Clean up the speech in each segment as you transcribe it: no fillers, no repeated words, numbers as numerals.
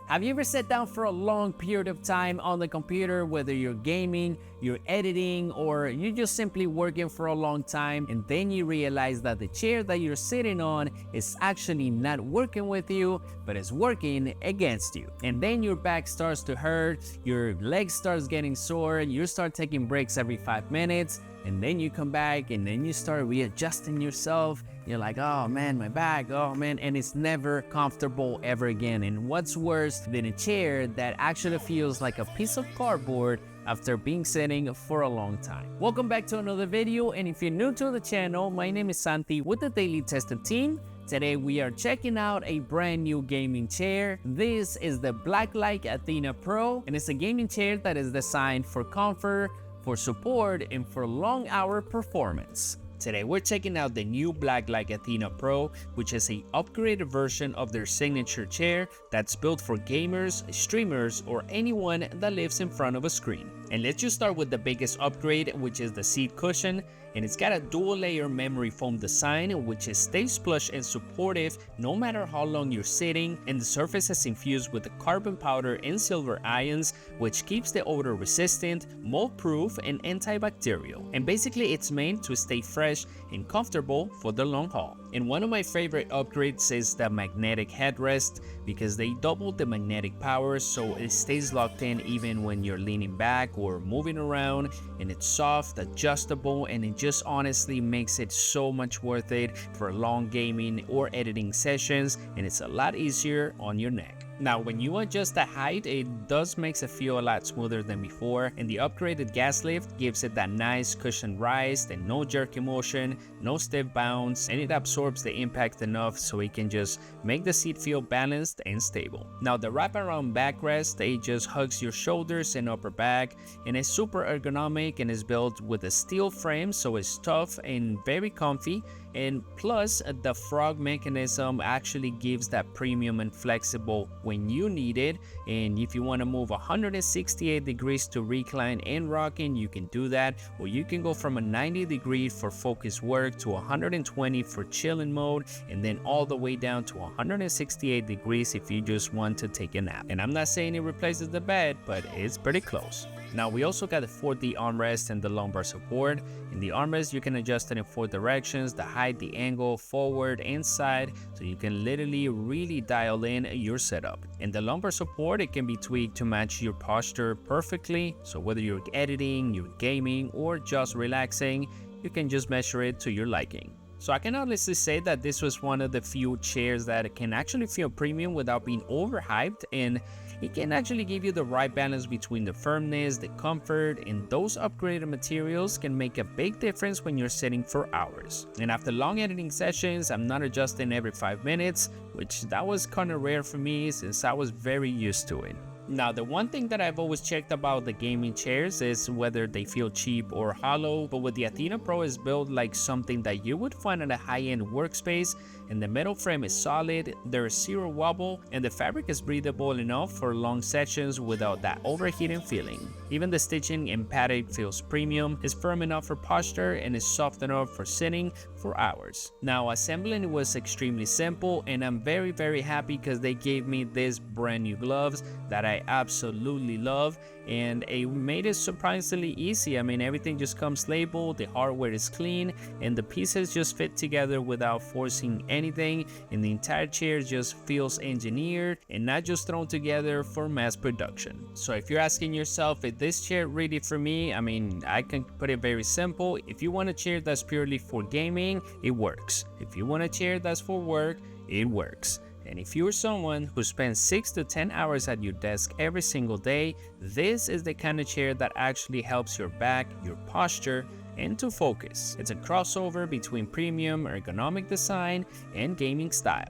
Have you ever sat down for a long period of time on the computer, whether you're gaming, you're editing, or you're just simply working for a long time, and then you realize that the chair that you're sitting on is actually not working with you, but is working against you? And then your back starts to hurt, your legs starts getting sore, you start taking breaks every 5 minutes, and then you come back and then you start readjusting yourself. You're like, oh man, my back, oh man, and it's never comfortable ever again. And what's worse than a chair that actually feels like a piece of cardboard after being sitting for a long time? Welcome back to another video, and if you're new to the channel, my name is Santi with the Daily Tested team. Today we are checking out a brand new gaming chair. This is the Blacklyte Athena Pro, and it's a gaming chair that is designed for comfort, for support, and for long hour performance. Today we're checking out the new Blacklyte Athena Pro, which is an upgraded version of their signature chair that's built for gamers, streamers, or anyone that lives in front of a screen. And let's just start with the biggest upgrade, which is the seat cushion. And it's got a dual layer memory foam design, which stays plush and supportive no matter how long you're sitting, and the surface is infused with the carbon powder and silver ions, which keeps the odor resistant, mold proof, and antibacterial. And basically it's meant to stay fresh and comfortable for the long haul. And one of my favorite upgrades is the magnetic headrest, because they double the magnetic power so it stays locked in even when you're leaning back or moving around, and it's soft, adjustable, and it just honestly makes it so much worth it for long gaming or editing sessions, and it's a lot easier on your neck. Now, when you adjust the height, it does makes it feel a lot smoother than before, and the upgraded gas lift gives it that nice cushioned rise and no jerky motion, no stiff bounce, and it absorbs the impact enough so it can just make the seat feel balanced and stable. Now, the wraparound backrest, it just hugs your shoulders and upper back, and it's super ergonomic and is built with a steel frame, so it's tough and very comfy. And plus, the frog mechanism actually gives that premium and flexible when you need it. And if you want to move 168 degrees to recline and rocking, you can do that. Or you can go from a 90 degree for focus work to 120 for chilling mode, and then all the way down to 168 degrees if you just want to take a nap. And I'm not saying it replaces the bed, but it's pretty close. Now, we also got the 4D armrest and the lumbar support. In the armrest, you can adjust it in 4 directions: the height, the angle, forward and side, so you can literally really dial in your setup. And the lumbar support, it can be tweaked to match your posture perfectly, so whether you're editing, you're gaming, or just relaxing, you can just measure it to your liking. So I can honestly say that this was one of the few chairs that can actually feel premium without being overhyped, and it can actually give you the right balance between the firmness, the comfort, and those upgraded materials can make a big difference when you're sitting for hours. And after long editing sessions, I'm not adjusting every 5 minutes, which that was kind of rare for me since I was very used to it. Now, the one thing that I've always checked about the gaming chairs is whether they feel cheap or hollow, but with the Athena Pro is built like something that you would find at a high-end workspace, and the metal frame is solid, there is zero wobble, and the fabric is breathable enough for long sessions without that overheating feeling. Even the stitching and padding feels premium, is firm enough for posture, and is soft enough for sitting for hours. Now, assembling was extremely simple, and I'm very happy because they gave me these brand new gloves that I absolutely love, and it made it surprisingly easy. I mean, everything just comes labeled, the hardware is clean, and the pieces just fit together without forcing anything, and the entire chair just feels engineered and not just thrown together for mass production. So if you're asking yourself, is this chair really for me? I mean, I can put it very simple. If you want a chair that's purely for gaming, it works. If you want a chair that's for work, it works. And if you're someone who spends 6 to 10 hours at your desk every single day, this is the kind of chair that actually helps your back, your posture, and to focus. It's a crossover between premium ergonomic design and gaming style.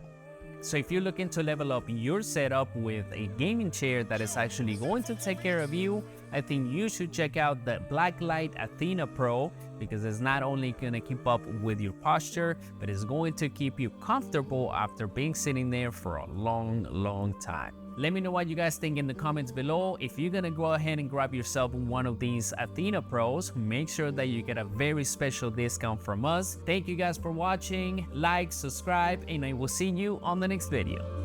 So if you're looking to level up your setup with a gaming chair that is actually going to take care of you, I think you should check out the Blacklyte Athena Pro, because it's not only going to keep up with your posture, but it's going to keep you comfortable after being sitting there for a long time. Let me know what you guys think in the comments below. If you're gonna go ahead and grab yourself one of these Athena Pros, make sure that you get a very special discount from us. Thank you guys for watching. Like, subscribe, and I will see you on the next video.